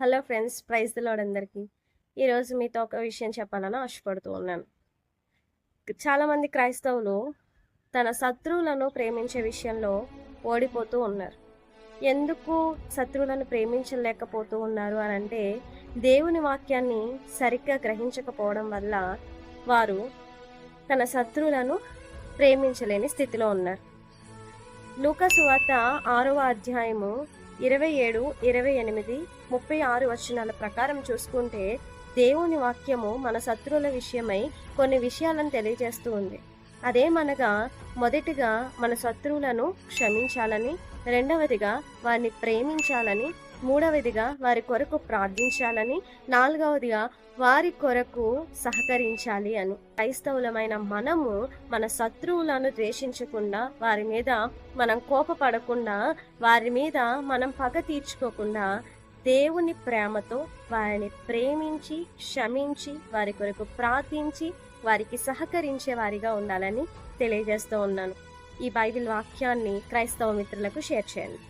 Hello friends, praise the Lord అందరికీ. ఈరోజు మీతో ఒక విషయం చెప్పాలని ఆశపడుతూ ఉన్నాను. చాలామంది క్రైస్తవులు తన శత్రువులను ప్రేమించే విషయంలో ఓడిపోతూ ఉన్నారు. ఎందుకు శత్రువులను ప్రేమించలేకపోతూ ఉన్నారు అని అంటే, దేవుని వాక్యాన్ని సరిగ్గా గ్రహించకపోవడం వల్ల వారు తన శత్రువులను ప్రేమించలేని స్థితిలో ఉన్నారు. లూకా సువార్త 6వ అధ్యాయము 27, 28, 36 వచనాల ప్రకారం చూసుకుంటే దేవుని వాక్యము మన శత్రువుల విషయమై కొన్ని విషయాలను తెలియజేస్తూ ఉంది. అదేమనగా, మొదటిగా మన శత్రువులను క్షమించాలని, రెండవదిగా వారిని ప్రేమించాలని, మూడవదిగా వారి కొరకు ప్రార్థించాలని, నాలుగవదిగా వారి కొరకు సహకరించాలి అని. క్రైస్తవులమైన మనము మన శత్రువులను ద్వేషించకుండా, వారి మీద మనం కోపపడకుండా, వారి మీద మనం పగ తీర్చుకోకుండా, దేవుని ప్రేమతో వారిని ప్రేమించి, క్షమించి, వారి కొరకు ప్రార్థించి, వారికి సహకరించే వారిగా ఉండాలని తెలియజేస్తూ ఉన్నాను. ఈ బైబిల్ వాక్యాన్ని క్రైస్తవ మిత్రులకు షేర్ చేయండి.